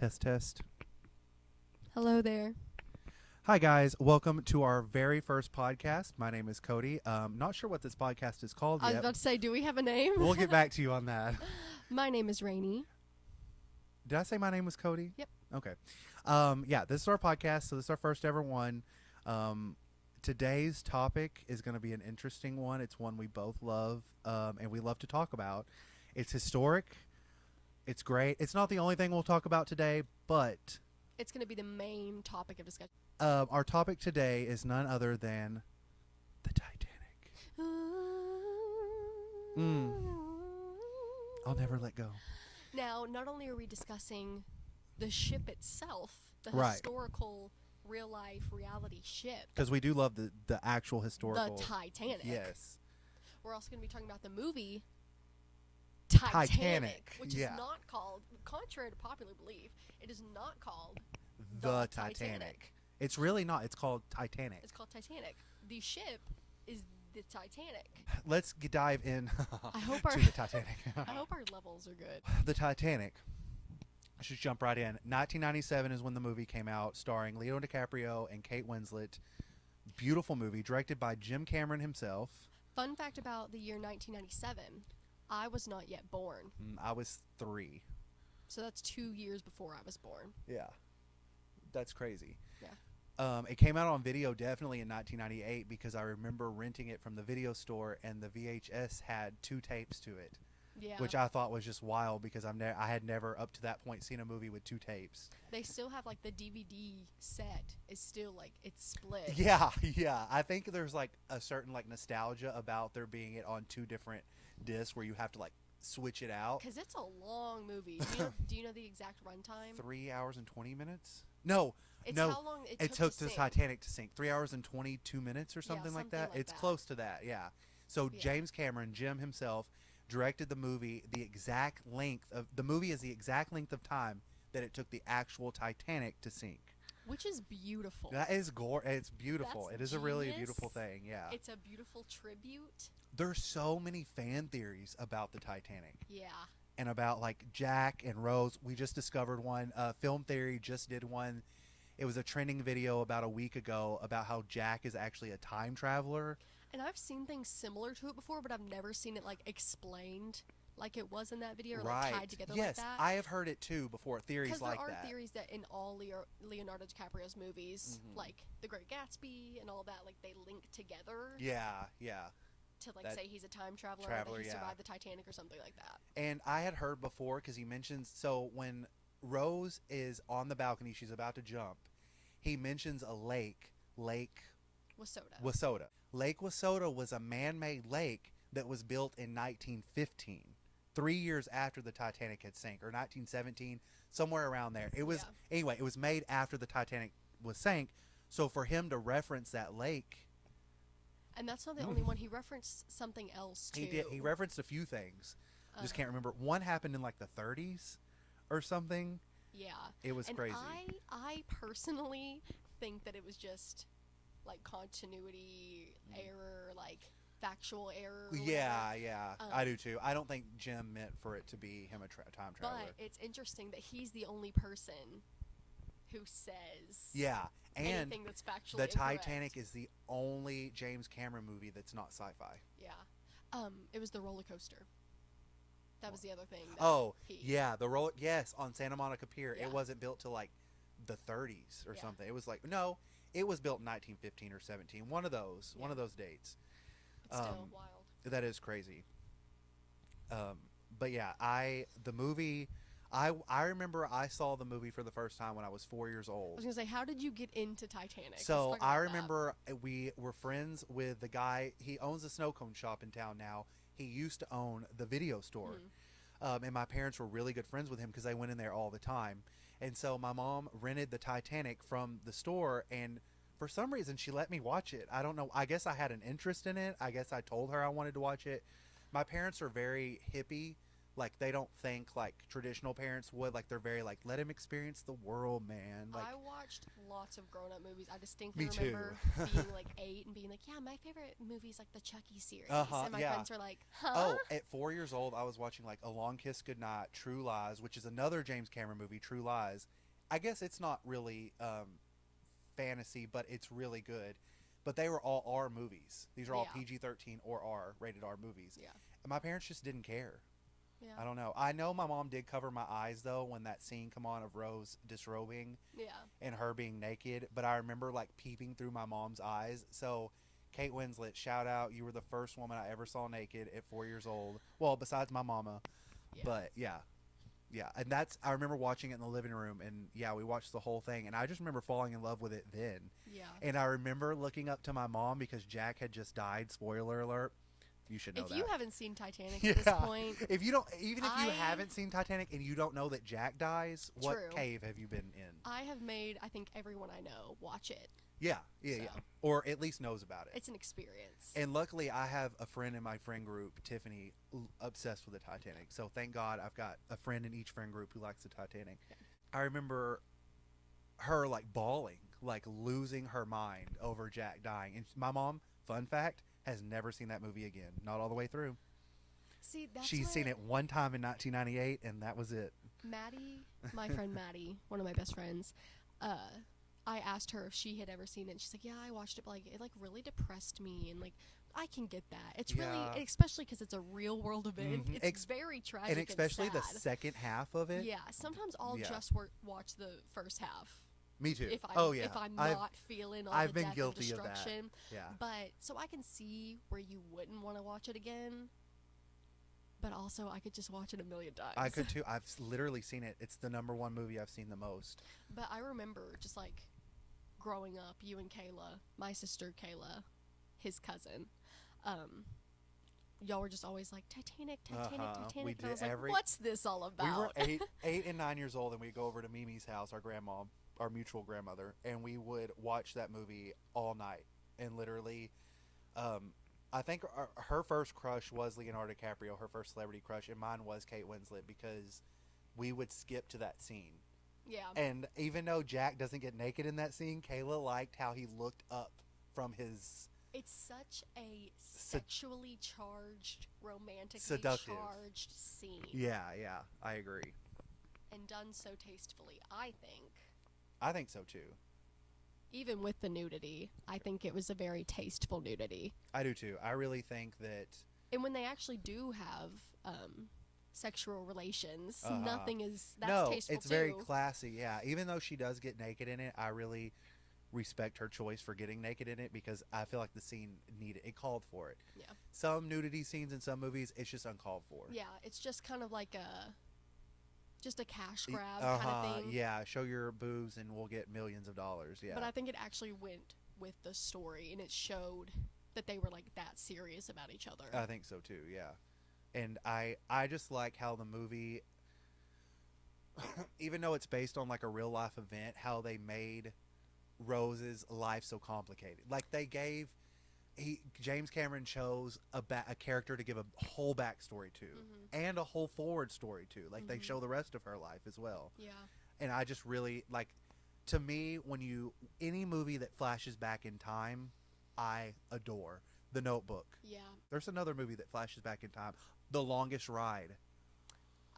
Test, test. Hello there. Hi, guys. Welcome to our very first podcast. My name is Cody. Not sure what this podcast is called I was yet. about to say, do we have a name? We'll get back to you on that. My name is Rainey. Did I say my name was Cody? Yep. Okay. Yeah, this is our podcast, so this is our first ever one. Today's topic is going to be an interesting one. It's one we both love, and we love to talk about. It's historic. It's great. It's not the only thing we'll talk about today, but It's going to be the main topic of discussion. our topic today is none other than the Titanic. I'll never let go. Now, not only are we discussing the ship itself, the Right. historical, real-life, reality ship, Because we do love the actual historical. the Titanic. Yes. We're also going to be talking about the movie Titanic, which yeah. is not called, contrary to popular belief, it is not called The Titanic. It's really not. It's called Titanic. It's called Titanic. The ship is the Titanic. Let's dive in I hope our to the Titanic. I hope our levels are good. The Titanic. I should jump right in. 1997 is when the movie came out, starring Leo DiCaprio and Kate Winslet. Beautiful movie, directed by Jim Cameron himself. Fun fact about the year 1997, I was not yet born. I was 3. So that's 2 years before I was born. Yeah. That's crazy. Yeah. It came out on video definitely in 1998 because I remember renting it from the video store, and the VHS had 2 tapes to it, Yeah. which I thought was just wild because I had never up to that point seen a movie with 2 tapes. They still have like the DVD set is still like it's split. Yeah, yeah. I think there's like a certain like nostalgia about there being it on 2 different discs where you have to like switch it out. Because it's a long movie. Do you know the exact runtime? 3 hours and 20 minutes? No. It's no. how long It took to the sink. Titanic to sink. 3 hours and 22 minutes or something like something that. like It's that. close to that, yeah. So Yeah. James Cameron, Jim himself, directed the movie. The exact length of the movie is the exact length of time that it took the actual Titanic to sink. Which is beautiful. That is It's beautiful. That's It is a really genius. beautiful thing, yeah. It's a beautiful tribute. There's so many fan theories about the Titanic. Yeah. And about like Jack and Rose. We just discovered one. Film Theory just did one. It was a trending video about a week ago about how Jack is actually a time traveler. And I've seen things similar to it before, but I've never seen it like explained like it was in that video or like tied together Yes, like that. I have heard it too before. Theories like there are that. theories that in all Leonardo DiCaprio's movies, like The Great Gatsby and all that, like they link together Yeah, yeah. to like That say he's a time traveler, traveler, or that he yeah. survived the Titanic or something like that. And I had heard before because he mentions so when Rose is on the balcony, she's about to jump. He mentions a lake, Lake Wasota. Lake Wasota was a man-made lake that was built in 1915, 3 years after the Titanic had sank, or 1917, somewhere around there. It was anyway. It was made after the Titanic was sank. So for him to reference that lake, And that's not the only one. He referenced something else too. he did. He referenced a few things. Just can't remember. One happened in like the 30s or something. Yeah. It was And crazy. I personally think that it was just like continuity error, like factual error. or Yeah, whatever. yeah, I do too. I don't think Jim meant for it to be him a time traveler. But it's interesting that he's the only person who says Yeah, and anything that's factually the incorrect. Titanic is the only James Cameron movie that's not sci-fi. Yeah. It was the roller coaster. That was the other thing. That Oh, he, yeah, yes, on Santa Monica Pier. Yeah. It wasn't built till like the 30s or Yeah. something. It was like it was built in 1915 or 17. One of those dates. It's still wild. That is crazy. But yeah, the movie. I remember I saw the movie for the first time when I was 4 years I old. was gonna say, how did you get into Titanic? Let's So talk I about remember we were friends with the guy. He owns a snow cone shop in town now. He used to own the video store. And my parents were really good friends with him because they went in there all the time. And so my mom rented the Titanic from the store, and for some reason she let me watch it. I don't know. I guess I had an interest in it. I guess I told her I wanted to watch it. My parents are very hippie, Like they don't think like traditional parents would. Like they're very like, let him experience the world, man. Like I watched lots of grown-up movies. I distinctly Me too. remember being like 8 and being like, yeah, my favorite movie is like the Chucky series. And my yeah. friends were like, huh? Oh, at 4 years old, I was watching like A Long Kiss Goodnight, True Lies, which is another James Cameron movie. True Lies. I guess it's not really fantasy, but it's really good. But they were all R movies. These are all Yeah. PG-13 or R, rated R movies. Yeah. And my parents just didn't care. Yeah. I don't know. I know my mom did cover my eyes though when that scene come on of Rose disrobing Yeah. and her being naked. But I remember like peeping through my mom's eyes. So Kate Winslet, shout out! You were the first woman I ever saw naked at 4 years old. Well, besides my mama, Yeah. but yeah. And that's I remember watching it in the living room, and yeah, we watched the whole thing, and I just remember falling in love with it then. Yeah. And I remember looking up to my mom because Jack had just died. Spoiler alert. You should know If that. you haven't seen Titanic Yeah. at this point, If you don't, even if you I- haven't seen Titanic and you don't know that Jack dies, what True. cave have you been in? I have made, I think, everyone I know watch it. Yeah, So. or at least knows about it. It's an experience. And luckily, I have a friend in my friend group, Tiffany, obsessed with the Titanic. So thank God I've got a friend in each friend group who likes the Titanic. Yeah. I remember her like bawling, like losing her mind over Jack dying. And my mom, fun fact, has never seen that movie again. Not all the way through. See, that's She's what seen it one time in 1998, and that was it. Maddie, my friend Maddie, one of my best friends, I asked her if she had ever seen it. She's like, yeah, I watched it, but like, it like really depressed me, and like, I can get that. It's really, Yeah. especially because it's a real world event. Mhm. It's very tragic And especially the sad. second half of it. Yeah, sometimes I'll Yeah. just watch the first half. Me too. If I'm, Oh yeah. if I'm I've- not feeling all I've the been death guilty and of that. destruction. Yeah. But so I can see where you wouldn't want to watch it again. But also, I could just watch it a million times. I could too. I've literally seen it. It's the #1 movie I've seen the most. But I remember just like growing up, you and Kayla, my sister Kayla, his cousin, y'all were just always like Titanic, Titanic, Titanic. We And I did was like, every- what's this all about? We were 8 and 9 years old, and we'd go over to Mimi's house, our grandma, our mutual grandmother, and we would watch that movie all night. And literally, I think her first crush was Leonardo DiCaprio, her first celebrity crush, and mine was Kate Winslet because we would skip to that scene. Yeah. And even though Jack doesn't get naked in that scene, Kayla liked how he looked up from his It's such a sexually charged, romantically Seductive. charged scene. Yeah, I agree. And done so tastefully, I think. I think so too. Even with the nudity, I think it was a very tasteful nudity. I do too. I really think that And when they actually do have sexual relations, Uh-huh. nothing is that's no, tasteful it's too. very classy. Yeah, even though she does get naked in it, I really respect her choice for getting naked in it because I feel like the scene it called for it. Yeah. Some nudity scenes in some movies, it's just uncalled for. Yeah, it's just kind of like just a cash grab kind of thing. Yeah, show your boobs and we'll get millions of dollars. Yeah. But I think it actually went with the story, and it showed that they were like that serious about each other. I think so too. Yeah. And I just like how the movie, even though it's based on like a real life event, how they made Rose's life so complicated. Like they gave, James Cameron chose a character to give a whole backstory to, and a whole forward story to. Like they show the rest of her life as well. Yeah. And I just really like, to me, any movie that flashes back in time, I adore. The Notebook. Yeah. There's another movie that flashes back in time. The Longest Ride.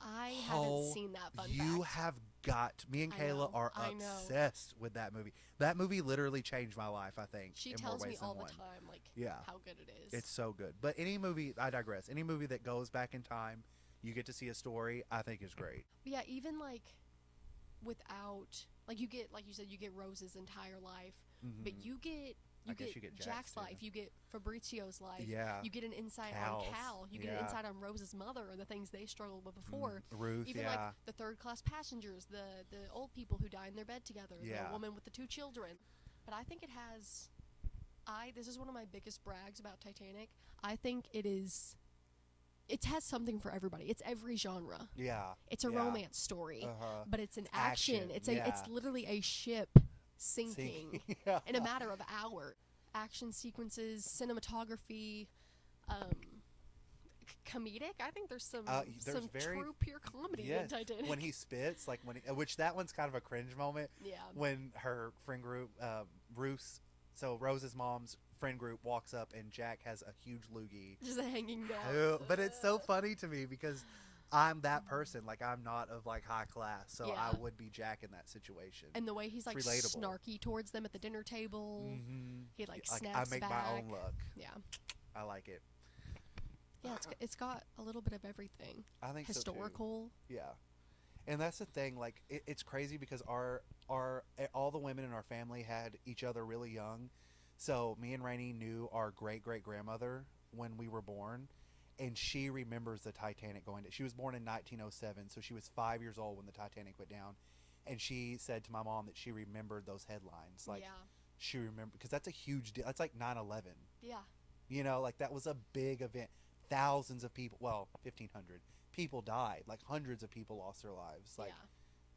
I haven't seen that fun You fact. have got. Me and I Kayla know, are I know. obsessed with that movie. That movie literally changed my life, I think. She in tells more me ways than all the one. time, like, Yeah. how good it is. It's so good. But any movie, I digress. Any movie that goes back in time, you get to see a story, I think is great. Yeah, even like without, like you get, like you said, you get Rose's entire life, but Mhm. you get guess you get Jack's Jack's too. life, you get Fabrizio's life, Yeah. you get an insight Cal's, on Cal, you get an yeah. insight on Rose's mother and the things they struggled with before. Ruth, Even yeah. like the third class passengers, the old people who die in their bed together, Yeah. the woman with the 2 children. But I think it has, this is one of my biggest brags about Titanic. I think it has something for everybody. It's every genre. Yeah. It's a yeah. romance story, Uh-huh. but it's an action. Action, It's yeah. literally a ship sinking yeah. in a matter of hours. Action sequences, cinematography, comedic. I think there's some very true pure comedy in Titanic. When he spits, like which that one's kind of a cringe moment. Yeah. When her friend group, Rose's mom's friend group walks up and Jack has a huge loogie. Just hanging down. But it's so funny to me because I'm that person. Like, I'm not of like high class, so I would be Jack in that situation. And the way he's like relatable. Snarky towards them at the dinner table. Mm-hmm. He like I snaps make back. my own luck. Yeah. I like it. Yeah, it's got a little bit of everything. I think historical. So too. Yeah. And that's the thing. Like, it's crazy because all the women in our family had each other really young. So me and Rainey knew our great-great-grandmother when we were born, and she remembers the Titanic going. She was born in 1907, so she was 5 years old when the Titanic went down, and she said to my mom that she remembered those headlines. Like, she remembered, because that's a huge deal. That's like 9/11. Yeah. You know, like that was a big event. Thousands of people, well, 1,500 people died. Like hundreds of people lost their lives. Like,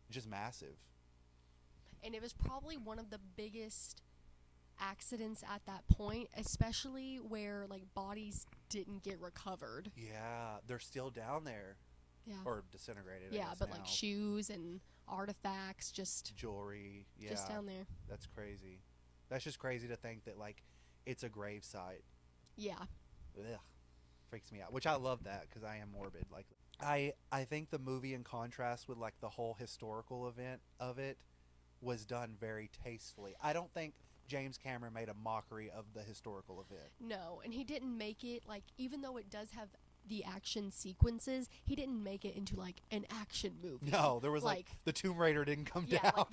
just massive. And it was probably one of the biggest accidents at that point, especially where like bodies didn't get recovered. Yeah, they're still down there. Yeah. Or disintegrated. Yeah, but now. like shoes and artifacts, just jewelry. Yeah. Just down there. That's crazy. That's just crazy to think that like it's a grave site. Yeah. Ugh. Freaks me out. Which I love that because I am morbid. Like I think the movie, in contrast with like the whole historical event of it, was done very tastefully. I don't think James Cameron made a mockery of the historical event. No, and he didn't make it like, even though it does have the action sequences, he didn't make it into like an action movie. No, there was like the Tomb Raider didn't come down. Yeah, like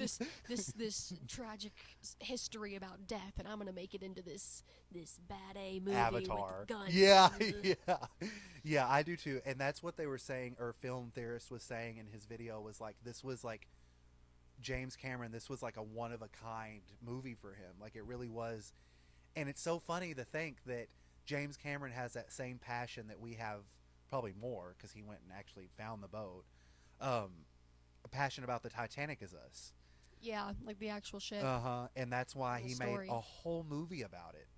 this tragic history about death, and I'm gonna make it into this bad A movie Avatar. with guns. Yeah, yeah, I do too. And that's what they were saying, or film theorist was saying in his video, was like this was like James Cameron. This was like a one of a kind movie for him. Like it really was. And it's so funny to think that James Cameron has that same passion that we have, probably more, because he went and actually found the boat. A passion about the Titanic as us. Yeah, like the actual ship. And that's why he story. made a whole movie about it,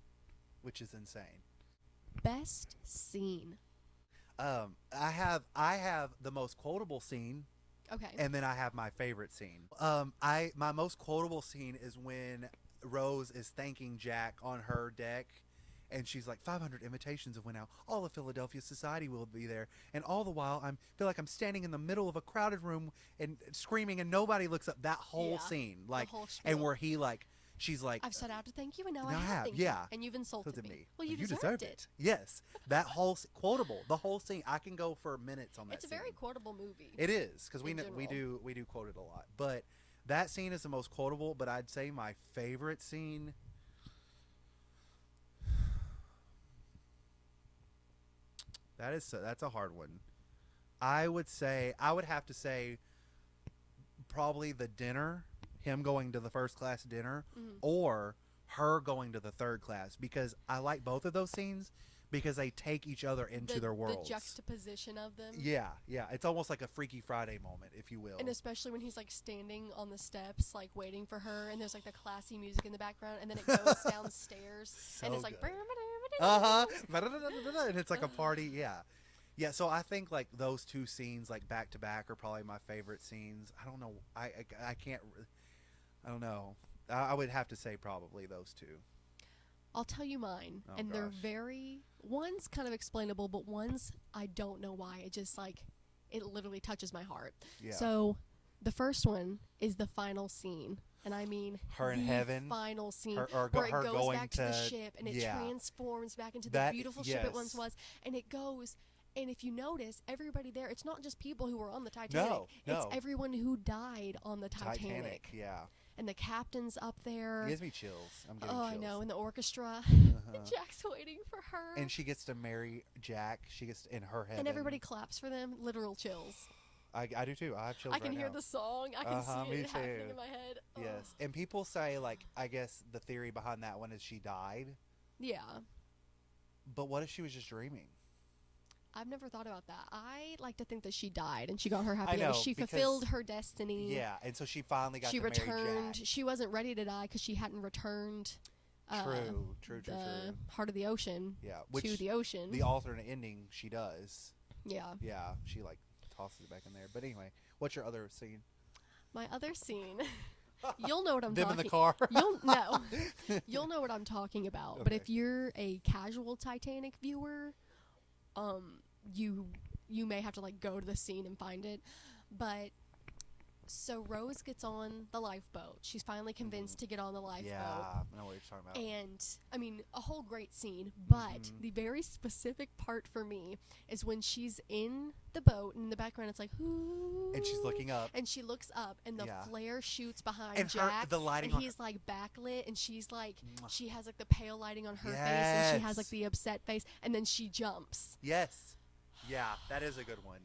which is insane. Best scene. I have the most quotable scene. Okay. And then I have my favorite scene. My most quotable scene is when Rose is thanking Jack on her deck. And she's like, 500 invitations have went out. All of Philadelphia society will be there. And all the while, I feel like I'm standing in the middle of a crowded room and screaming, and nobody looks up. That whole scene, like, and where he like, she's like, I've set out to thank you, and now I have. Thanked you, and you've insulted me. Well, you deserved it. Yes, that whole quotable, the whole scene. I can go for minutes on that. It's a very quotable movie. It is, because we do quote it a lot. But that scene is the most quotable. But I'd say my favorite scene. That's a hard one. I would have to say probably the dinner, him going to the first class dinner, or her going to the third class, because I like both of those scenes because they take each other into their worlds. The juxtaposition of them. Yeah. It's almost like a Freaky Friday moment, if you will. And especially when he's like standing on the steps, like waiting for her, and there's like the classy music in the background, and then it goes downstairs, and it's like. And it's like a party. Yeah. So I think like those two scenes, like back to back, are probably my favorite scenes. I don't know. I can't. I don't know. I would have to say probably those two. I'll tell you mine, and they're one's kind of explainable, but one's I don't know why. It just like it literally touches my heart. Yeah. So the first one is the final scene. And I mean, her in heaven, final scene where it goes back to the ship, and it transforms back into the beautiful ship it once was, and it goes. And if you notice, everybody there, it's not just people who were on the Titanic. No. It's everyone who died on the Titanic. Yeah. And the captain's up there. It gives me chills. I'm getting chills. I know. And the orchestra. Jack's waiting for her. And she gets to marry Jack. She gets in her heaven. And everybody claps for them. Literal chills. I do too. I have chills. I can hear the song. I can see it happening in my head. Yes. And people say, like, I guess the theory behind that one is she died. Yeah. But what if she was just dreaming? I've never thought about that. I like to think that she died and she got her happy ending. She fulfilled her destiny. Yeah, and so she finally got to marry Jack. She wasn't ready to die because she hadn't returned. True. The heart of the ocean. Yeah, to the ocean. The alternate ending, she does. Yeah. Yeah, she like tosses it back in there. But anyway, what's your other scene? My other scene. You'll know what I'm Them talking. in the car. You'll know what I'm talking about. Okay. But if you're a casual Titanic viewer, you may have to like go to the scene and find it. But so Rose gets on the lifeboat. She's finally convinced to get on the lifeboat. Yeah, I know what you're talking about. And I mean, a whole great scene, but the very specific part for me is when she's in the boat, and in the background it's like, ooh, And she's looking up. and she looks up, and the flare shoots behind And Jack, the lighting and on he's like backlit, and she's like, she has like the pale lighting on her face, and she has like the upset face, and then she jumps. Yes. Yeah, that is a good one.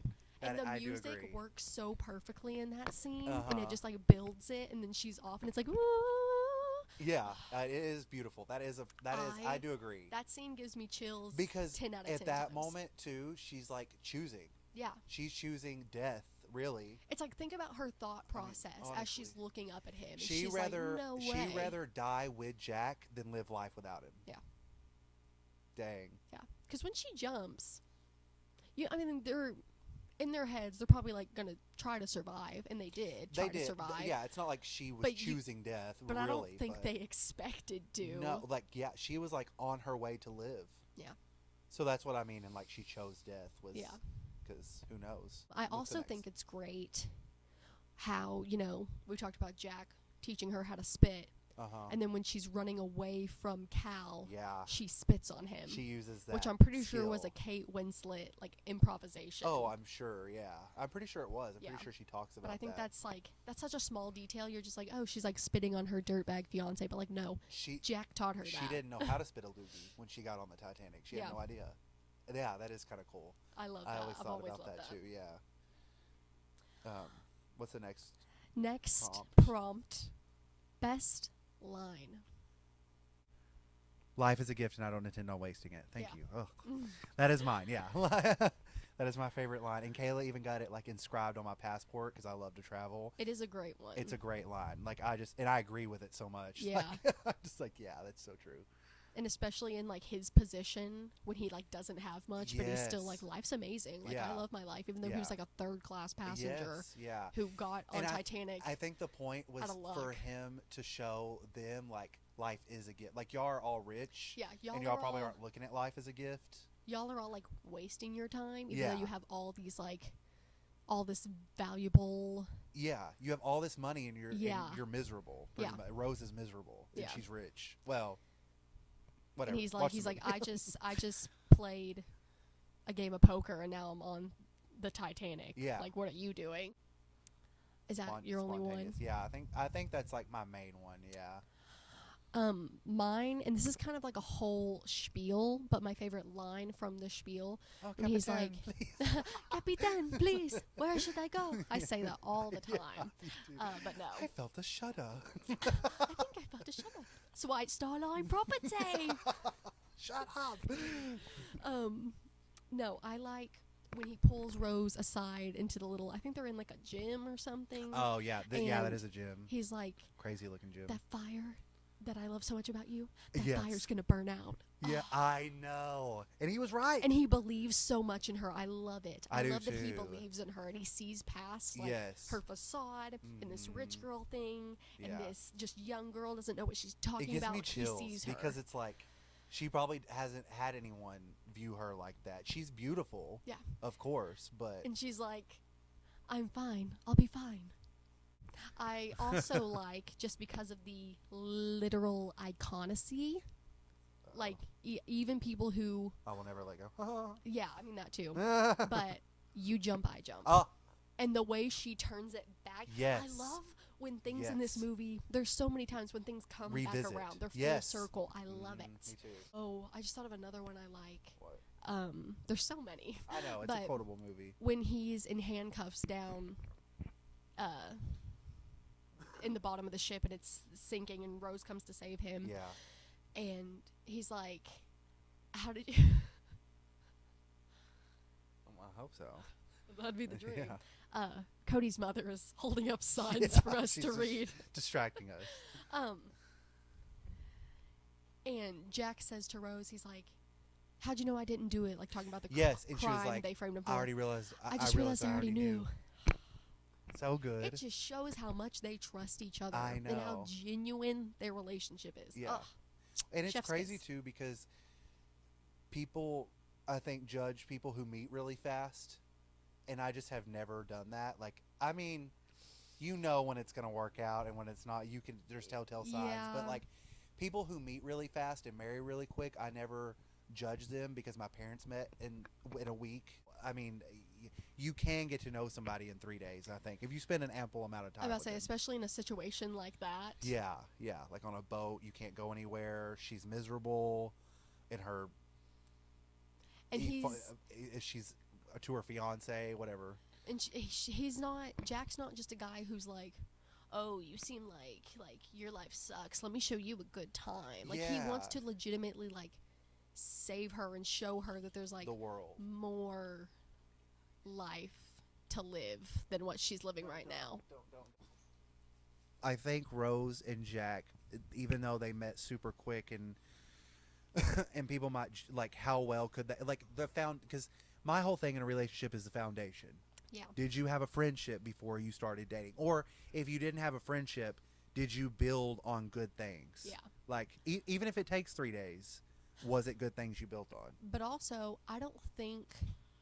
And the I do music agree. works so perfectly in that scene, and Uh-huh. it just like builds it, and then she's off, and it's like, ooh. Yeah, it is beautiful. I do agree. That scene gives me chills. Because 10 out of 10 at that times. moment too, she's like choosing. Yeah. She's choosing death, really. It's like, think about her thought process as honestly. she's looking up at him. And She'd she's rather like, no way. she'd rather die with Jack than live life without him. Yeah. Dang. Yeah. Because when she jumps, I mean, they're in their heads, they're probably like gonna try to survive, and they did try to survive. Yeah, it's not like she was choosing death. But really, I don't think they expected to. No, like she was like on her way to live. Yeah. So that's what I mean, and like she chose death was. Yeah. Because who knows? I also think it's great how, we talked about Jack teaching her how to spit. And then when she's running away from Cal, she spits on him. She uses that, which I'm pretty skill. sure was a Kate Winslet like improvisation. Oh, I'm sure. Yeah, I'm pretty sure it was. I'm pretty sure she talks about. But I think that. that's such a small detail. You're just like, oh, she's like spitting on her dirtbag fiance, but like no, Jack taught her that. She didn't know how to spit a loogie when she got on the Titanic. She had no idea. Yeah, that is kind of cool. I love that. I always thought loved about that too. Yeah. What's the next? Next prompt. Best line. Life is a gift, and I don't intend on wasting it. Thank you. Ugh. Mm. That is mine. Yeah, that is my favorite line. And Kayla even got it like inscribed on my passport because I love to travel. It is a great one. It's a great line. Like I agree with it so much. Yeah. Like, I'm just like, yeah, that's so true. And especially in like his position when he like doesn't have much, but he's still like, life's amazing. Like I love my life, even though he was like a third-class passenger who got on Titanic. I think the point was for him to show them like life is a gift. Like y'all are all rich, and y'all probably aren't looking at life as a gift. Y'all are all like wasting your time, even though you have all these like all this valuable. Yeah, you have all this money, and you're miserable. Much. Rose is miserable, and she's rich. Well. Whatever. And he's like, I just played a game of poker and now I'm on the Titanic. Yeah. Like, what are you doing? Is that your only one? Yeah, I think that's like my main one. Yeah. Mine, and this is kind of like a whole spiel, but my favorite line from the spiel, when he's like, Capitan, please, where should I go? I say that all the time. But no. I felt a shudder. I think I felt a shudder. It's White Star Line property. Shut up. No, I like when he pulls Rose aside into the little, I think they're in like a gym or something. Oh, yeah. That is a gym. He's like, crazy looking gym. That fire that I love so much about you, that fire's going to burn out. Yeah, I know. And he was right. And he believes so much in her. I love it. I love that too. he believes in her and he sees past like her facade and this rich girl thing and this just young girl doesn't know what she's talking about. It gives me chills he sees her. because it's like she probably hasn't had anyone view her like that. She's beautiful. Yeah. Of course, but and she's like, I'm fine. I'll be fine. I also like, just because of the literal iconacy, like even people who I will never let go. Yeah, I mean that too. But you jump, I jump. And the way she turns it back. Yes. I love when things in this movie, there's so many times when things come back around. They're full circle. I love it. Me too. Oh, I just thought of another one I like. What? There's so many. I know, it's a quotable movie. When he's in handcuffs down in the bottom of the ship and it's sinking and Rose comes to save him. Yeah. And he's like, how did you... I hope so. That'd be the dream. Yeah. Cody's mother is holding up signs for us to read. Distracting us. And Jack says to Rose, he's like, how'd you know I didn't do it? Like talking about the yes, and crime she was like, they framed him for. I already realized. I just realized I already knew. So good. It just shows how much they trust each other. I know. And how genuine their relationship is. Yeah. Ugh. And it's Chef's crazy, kiss. too, because people, I think, judge people who meet really fast. And I just have never done that. Like, I mean, you know when it's going to work out and when it's not. There's telltale signs. Yeah. But, like, people who meet really fast and marry really quick, I never judge them because my parents met in a week. I mean, you can get to know somebody in 3 days, I think, if you spend an ample amount of time. I was about with to say, them. especially in a situation like that. Yeah, yeah. Like on a boat, you can't go anywhere. She's miserable in her. And she's to her fiance, whatever. And he's not. Jack's not just a guy who's like, oh, you seem like your life sucks. Let me show you a good time. Like he wants to legitimately like save her and show her that there's like the world more life to live than what she's living right now. I think Rose and Jack, even though they met super quick and and people might like how well could they like because my whole thing in a relationship is the foundation. Yeah. Did you have a friendship before you started dating? Or if you didn't have a friendship, did you build on good things? Yeah. Like even if it takes 3 days, was it good things you built on? But also, I don't think.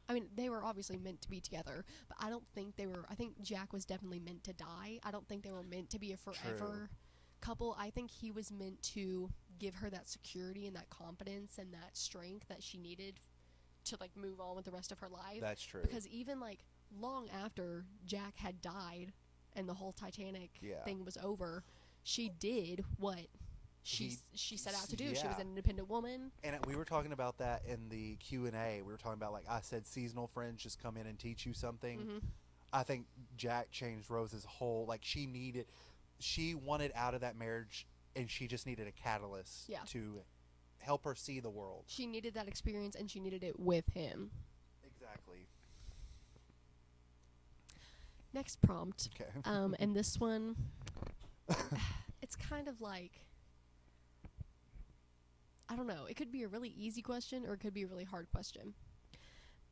I mean, they were obviously meant to be together, but I don't think they were. I think Jack was definitely meant to die. I don't think they were meant to be a forever couple. I think he was meant to give her that security and that confidence and that strength that she needed to like move on with the rest of her life. That's true. Because even like long after Jack had died and the whole Titanic thing was over, she did what she set out to do. She was an independent woman. And we were talking about that in the Q&A. We were talking about, like, I said seasonal friends just come in and teach you something. Mm-hmm. I think Jack changed Rose's whole, like, she wanted out of that marriage and she just needed a catalyst to help her see the world. She needed that experience and she needed it with him. Exactly. Next prompt. Okay. And this one, it's kind of like, I don't know. It could be a really easy question or it could be a really hard question.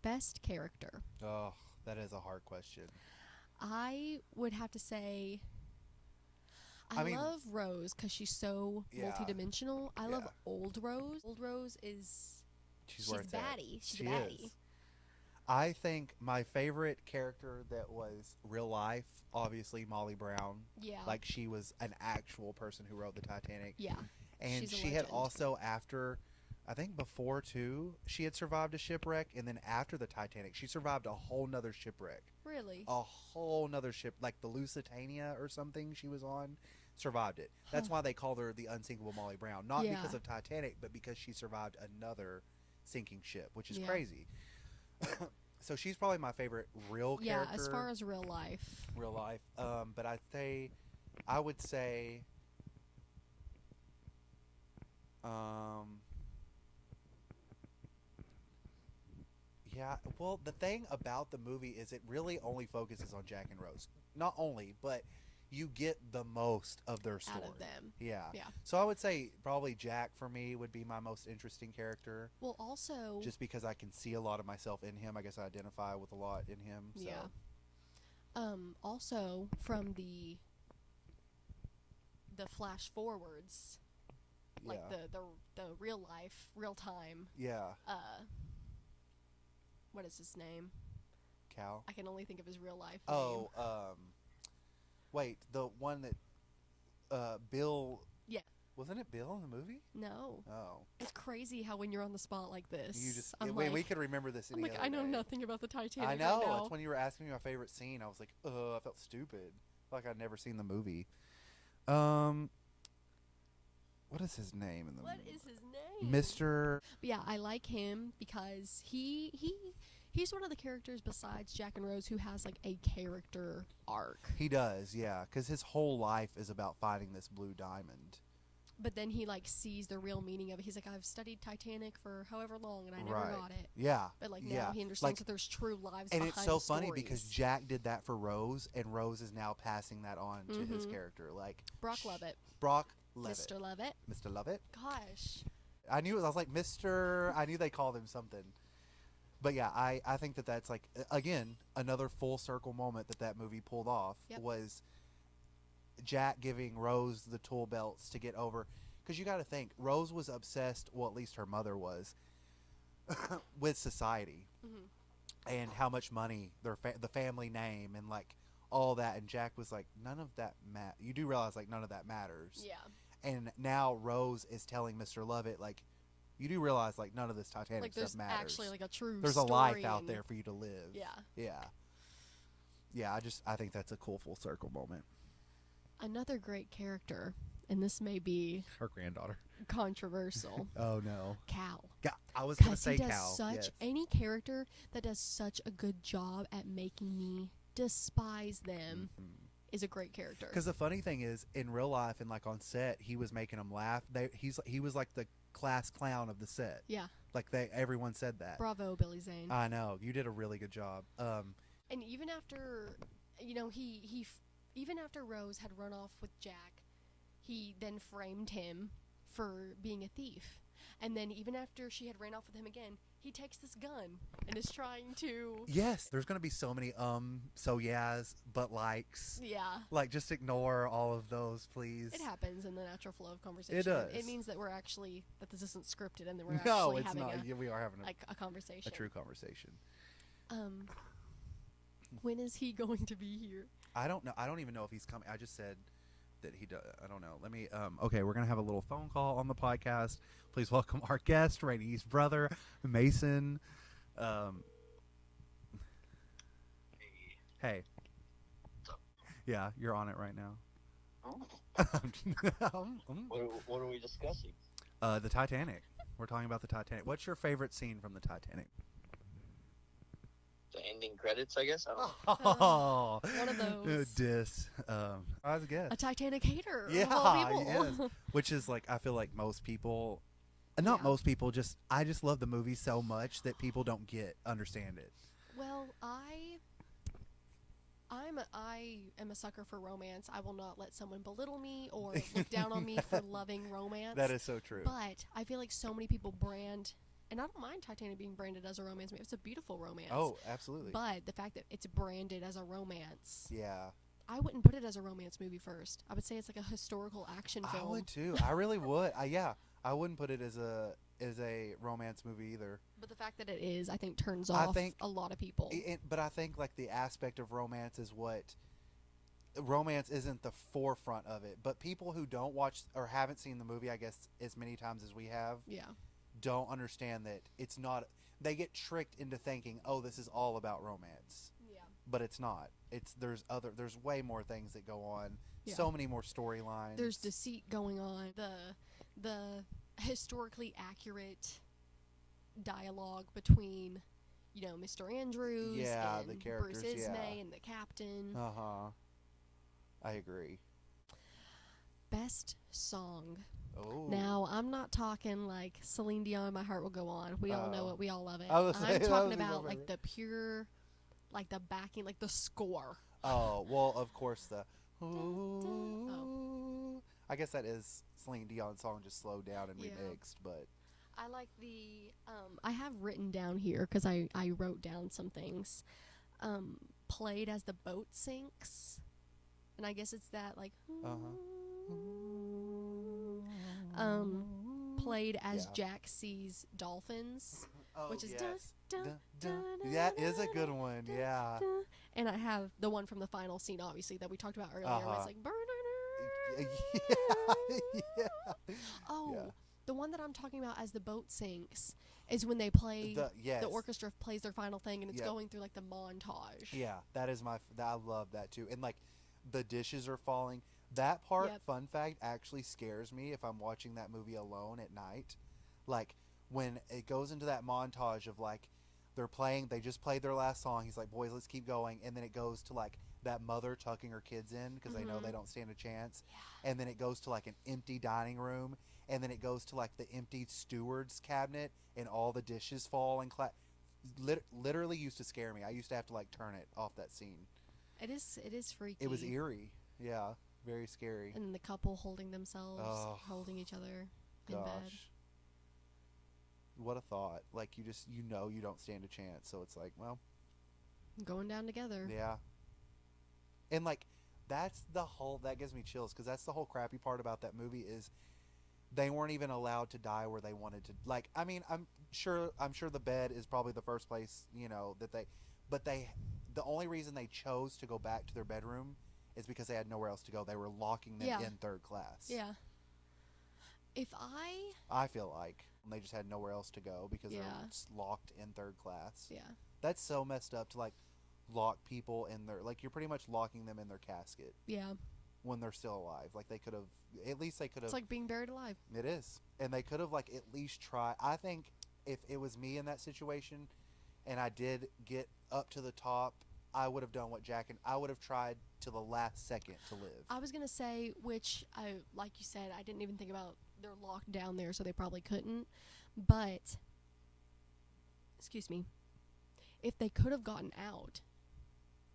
Best character. Oh, that is a hard question. I would have to say, I love Rose because she's so multidimensional. I love old Rose. Old Rose is she's baddie. She's a baddie. Is. I think my favorite character that was real life, obviously Molly Brown. Yeah. Like she was an actual person who wrote the Titanic. Yeah. And she had also I think before too, she had survived a shipwreck, and then after the Titanic, she survived a whole nother shipwreck. Really? A whole nother ship, like the Lusitania or something she was on, survived it. That's why they called her the unsinkable Molly Brown. Not because of Titanic, but because she survived another sinking ship, which is crazy. So she's probably my favorite real character. Yeah, as far as real life. Real life. But I would say yeah, well, the thing about the movie is it really only focuses on Jack and Rose. Not only, but you get the most of their story. Out of them. Yeah. Yeah. So I would say probably Jack for me would be my most interesting character. Well, also just because I can see a lot of myself in him. I guess I identify with a lot in him. So. Yeah. Also from the flash forwards, like the real life, real time. Yeah. What is his name? Cal. I can only think of his real life name. Oh, wait, the one that Bill. Yeah. Wasn't it Bill in the movie? No. Oh. It's crazy how when you're on the spot like this, you just we could remember this. I'm like, I know nothing about the Titanic. I know. Right now. That's when you were asking me my favorite scene. I was like, I felt stupid, like I'd never seen the movie. What is his name in the movie? What is his name? Mr. Yeah, I like him because he's one of the characters besides Jack and Rose who has like a character arc. He does, yeah, because his whole life is about finding this blue diamond. But then he like sees the real meaning of it. He's like, I've studied Titanic for however long and I never got it. Yeah. But like now he understands that there's true lives and behind it's so the funny stories. because Jack did that for Rose, and Rose is now passing that on to his character. Like Brock Lovett. Brock Lovett. Mr. Lovett. Mr. Lovett. Gosh. I knew it. I was like, Mr. I knew they called him something. But yeah, I think that's like, again, another full circle moment that movie pulled off was Jack giving Rose the tool belts to get over. Because you got to think, Rose was obsessed, well, at least her mother was, with society and how much money, the family name, and like all that. And Jack was like, none of that you do realize like none of that matters. Yeah. And now Rose is telling Mr. Lovett, like, you do realize like none of this Titanic stuff matters. There's actually like a true There's story a life out there for you to live. Yeah. Yeah. I think that's a cool full circle moment. Another great character, and this may be her granddaughter controversial. Oh no. Cal. I was going to say Cal. Yes. Any character that does such a good job at making me despise them is a great character. Because the funny thing is, in real life and like on set, he was making them laugh. He was like the class clown of the set. Yeah. Like everyone said that. Bravo, Billy Zane. I know, you did a really good job. And even after, even after Rose had run off with Jack, he then framed him for being a thief. And then even after she had ran off with him again, he takes this gun and is trying to... Yes, there's going to be so many so yeahs, but likes. Yeah. Like, just ignore all of those, please. It happens in the natural flow of conversation. It does. It means that that this isn't scripted and that we're actually having we are having a conversation. A true conversation. When is he going to be here? I don't know. I don't even know if he's coming. I just said that he does. I don't know. Let me, okay, we're going to have a little phone call on the podcast. Please welcome our guest, Rainy's brother, Mason. Hey. Yeah, you're on it right now. Oh. What are we discussing? The Titanic. We're talking about the Titanic. What's your favorite scene from the Titanic? The ending credits, I guess. Oh, one of those. Diss. I was a guess. A Titanic hater. Yeah, of all people. yes. Which is like, I feel like most people, not most people, I just love the movie so much that people don't understand it. Well, I am a sucker for romance. I will not let someone belittle me or look down on me for loving romance. That is so true. But I feel like so many people brand, and I don't mind Titanic being branded as a romance movie. It's a beautiful romance. Oh, absolutely. But the fact that it's branded as a romance. Yeah. I wouldn't put it as a romance movie first. I would say it's like a historical action film. I would too. I really would. I wouldn't put it as a romance movie either. But the fact that it is, I think, turns off a lot of people. But I think like the aspect of romance is what... Romance isn't the forefront of it. But people who don't watch or haven't seen the movie, I guess, as many times as we have... Yeah. Don't understand that it's not. They get tricked into thinking, oh, this is all about romance. Yeah. But it's not. There's way more things that go on. Yeah. So many more storylines. There's deceit going on. The historically accurate dialogue between, Mr. Andrews and the characters, Bruce Ismay and the captain. I agree. Best song. Oh. Now, I'm not talking like Celine Dion, My Heart Will Go On. We all know it. We all love it. I'm talking about like the pure, like the backing, like the score. Oh, well, of course the... Oh. I guess that is Celine Dion's song, just slowed down and remixed, but... I like the... I have written down here, because I wrote down some things. Played as the boat sinks. And I guess it's that, like... Played as Jack sees dolphins, which is yes. That is a good one, yeah. And I have the one from the final scene, obviously, that we talked about earlier, where it's like, yeah. Oh, yeah. The one that I'm talking about as the boat sinks is when they play, the orchestra plays their final thing, and it's going through like the montage. Yeah, that is I love that too. And like the dishes are falling. That part, fun fact, actually scares me if I'm watching that movie alone at night. Like, when it goes into that montage of, like, they just played their last song. He's like, boys, let's keep going. And then it goes to, like, that mother tucking her kids in because they know they don't stand a chance. Yeah. And then it goes to, like, an empty dining room. And then it goes to, like, the empty steward's cabinet and all the dishes fall and literally used to scare me. I used to have to, like, turn it off that scene. It is freaky. It was eerie. Yeah. Very scary. And the couple holding themselves, holding each other in bed. What a thought. Like, you know you don't stand a chance. So it's like, well, going down together. yeah. And like, that gives me chills, because that's the whole crappy part about that movie is they weren't even allowed to die where they wanted to. Like, I mean, I'm sure the bed is probably the first place, but the only reason they chose to go back to their bedroom is because they had nowhere else to go. They were locking them in third class. Yeah. I feel like they just had nowhere else to go because they were locked in third class. Yeah. That's so messed up to, like, lock people in their, like, you're pretty much locking them in their casket. Yeah. When they're still alive. Like, they could have, It's like being buried alive. It is. And they could have, like, at least tried. I think if it was me in that situation and I did get up to the top, I would have done what Jack and I would have tried to the last second to live. I was going to say, which, like you said, I didn't even think about, they're locked down there, so they probably couldn't. But, excuse me, if they could have gotten out,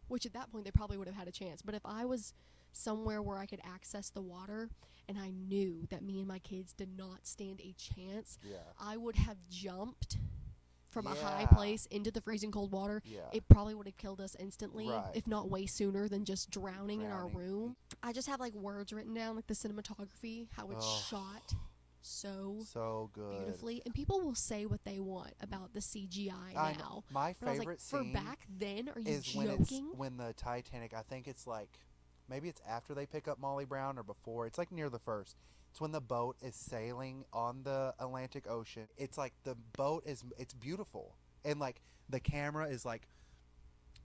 which at that point they probably would have had a chance. But if I was somewhere where I could access the water and I knew that me and my kids did not stand a chance, I would have jumped from a high place into the freezing cold water. It probably would have killed us instantly, if not way sooner than just drowning in our room. I just have, like, words written down, like the cinematography, how it's shot so good, beautifully. And people will say what they want about the CGI now. My favorite scene for back then, are you is joking? when the Titanic, I think it's like, maybe it's after they pick up Molly Brown or before. It's like near the first. It's when the boat is sailing on the Atlantic Ocean. It's like the boat it's beautiful. And like the camera is like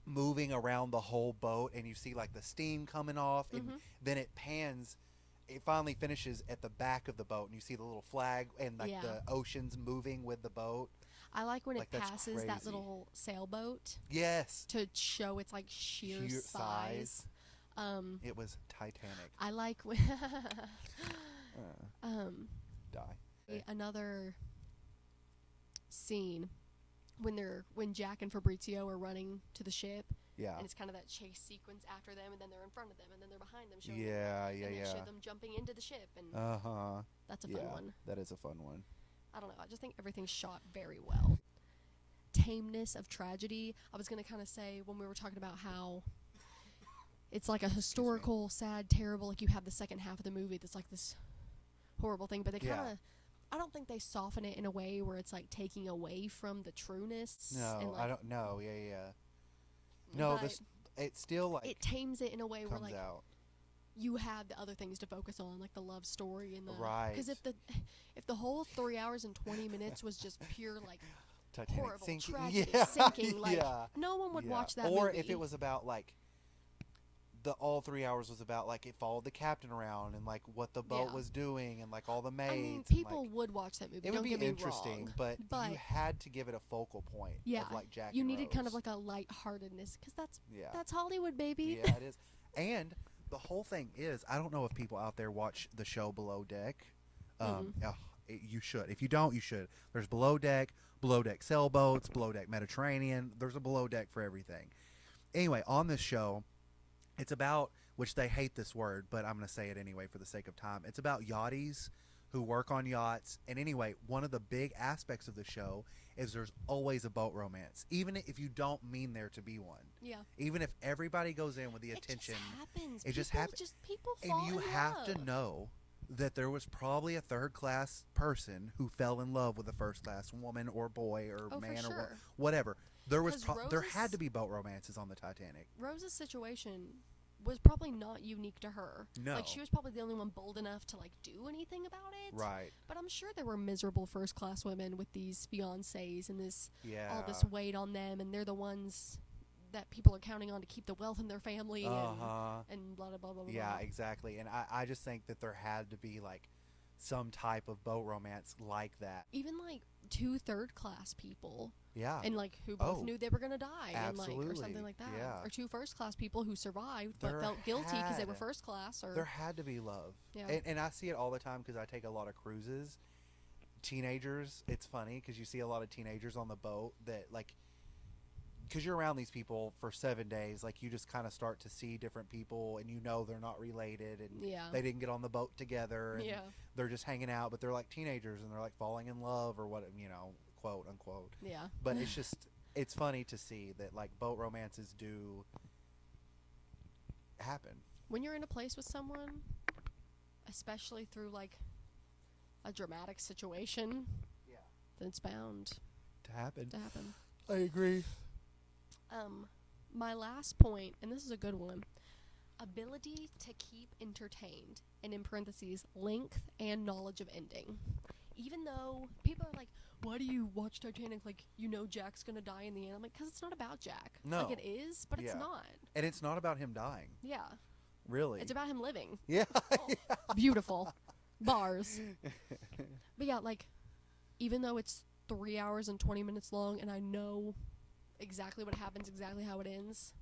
moving around the whole boat, and you see like the steam coming off, and then it pans. It finally finishes at the back of the boat, and you see the little flag and like the ocean's moving with the boat. I like when it passes that little sailboat. Yes. To show its like sheer size. It was Titanic. I like when die. Another scene when Jack and Fabrizio are running to the ship. Yeah. And it's kind of that chase sequence after them, and then they're in front of them, and then they're behind them. Showing them, show them jumping into the ship, and that's a fun one. That is a fun one. I don't know. I just think everything's shot very well. Tameness of tragedy. I was going to kind of say when we were talking about how it's like a historical, sad, terrible, like you have the second half of the movie that's like this horrible thing, but they kind of, I don't think they soften it in a way where it's like taking away from the trueness. No, and like, I don't know. No, it's still like it tames it in a way where like out. You have the other things to focus on, like the love story and the Because if the whole 3 hours and 20 minutes was just pure like Titanic horrible sinking, tragedy sinking, like no one would watch that or movie. If it was about like all 3 hours was about like it followed the captain around and like what the boat was doing and like all the maids. I mean, people would watch that movie. It would be interesting, but you had to give it a focal point. Of like Jack. You and needed Rose. kind of like a lightheartedness, because that's Hollywood, baby. Yeah, it is. And the whole thing is, I don't know if people out there watch the show Below Deck. You should. If you don't, you should. There's Below Deck sailboats, Below Deck Mediterranean. There's a Below Deck for everything. Anyway, on this show, it's about, which they hate this word, but I'm going to say it anyway for the sake of time. It's about yachties who work on yachts. And anyway, one of the big aspects of the show is there's always a boat romance, even if you don't mean there to be one. Yeah. Even if everybody goes in with the intention. It just happens. People fall and you in have love. to know that there was probably a third-class person who fell in love with a first-class woman or boy or man or whatever. There had to be boat romances on the Titanic. Rose's situation was probably not unique to her. No. Like, she was probably the only one bold enough to, like, do anything about it. Right. But I'm sure there were miserable first-class women with these fiancés and all this weight on them, and they're the ones that people are counting on to keep the wealth in their family and blah, blah, blah, blah, blah. Yeah, exactly. And I just think that there had to be, like, some type of boat romance like that. Even, like, 2 third-class people. Yeah. And, like, who both knew they were going to die. Absolutely. And, like, or something like that. Yeah. Or 2 first-class people who survived but felt guilty because they were first-class. Or there had to be love. Yeah. And I see it all the time because I take a lot of cruises. Teenagers, it's funny because you see a lot of teenagers on the boat that, like, because you're around these people for 7 days, like, you just kind of start to see different people, and you know they're not related, and they didn't get on the boat together, and they're just hanging out, but they're like teenagers, and they're like falling in love, or what, quote unquote. Yeah. But it's just, it's funny to see that like boat romances do happen. When you're in a place with someone, especially through like a dramatic situation, then it's bound To happen. I agree. My last point, and this is a good one, ability to keep entertained, and in parentheses, length and knowledge of ending. Even though people are like, why do you watch Titanic like you know Jack's gonna die in the end? I'm like, because it's not about Jack. No. Like, it is, but it's not. And it's not about him dying. Yeah. Really. It's about him living. Yeah. Oh, beautiful. Bars. But yeah, like, even though it's 3 hours and 20 minutes long and I know exactly what happens, exactly how it ends,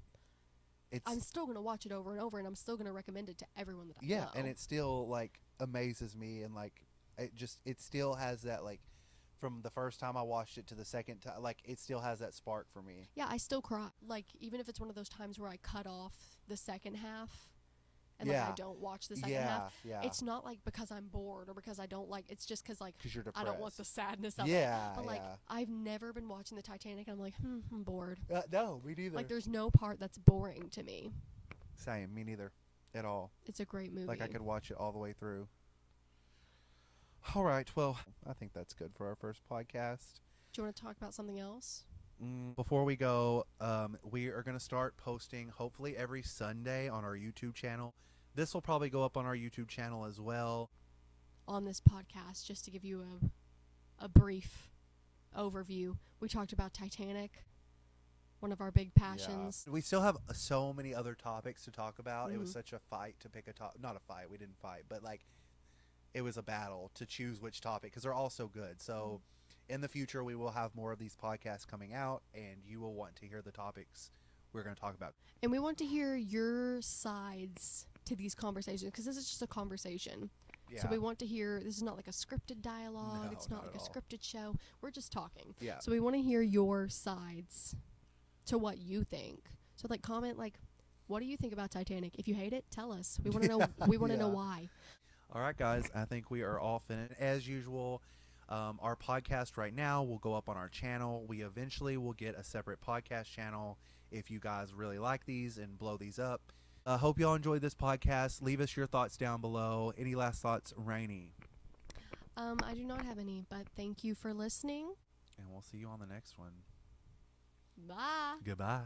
I'm still going to watch it over and over, and I'm still going to recommend it to everyone that I know. Yeah, and it still, like, amazes me, and, like, it still has that, like, from the first time I watched it to the second time, like, it still has that spark for me. Yeah, I still cry. Like, even if it's one of those times where I cut off the second half, and, like, I don't watch the second half. Yeah. It's not, like, because I'm bored or because I don't like, it's just because, like, you're depressed. I don't want the sadness of it. But, like, I've never been watching the Titanic, and I'm like, I'm bored. No, me neither. Like, there's no part that's boring to me. Same, me neither. At all. It's a great movie. Like, I could watch it all the way through. All right, well, I think that's good for our first podcast. Do you want to talk about something else? Before we go, we are going to start posting hopefully every Sunday on our YouTube channel. This will probably go up on our YouTube channel as well. On this podcast, just to give you a brief overview, we talked about Titanic, one of our big passions. Yeah. We still have so many other topics to talk about. It was such a fight to pick a topic. Not a fight, we didn't fight, but like it was a battle to choose which topic because they're all so good. So in the future, we will have more of these podcasts coming out, and you will want to hear the topics we're going to talk about. And we want to hear your sides to these conversations, because this is just a conversation. Yeah. So we want to hear, this is not like a scripted dialogue. No, it's not like a all. scripted show. We're just talking. Yeah. So we want to hear your sides to what you think. So like comment like, what do you think about Titanic? If you hate it, tell us. We want to know. We want to know why. All right, guys. I think we are all finished. As usual, our podcast right now will go up on our channel. We eventually will get a separate podcast channel if you guys really like these and blow these up. Hope y'all enjoyed this podcast. Leave us your thoughts down below. Any last thoughts, Rainey? I do not have any, but thank you for listening. And we'll see you on the next one. Bye. Goodbye.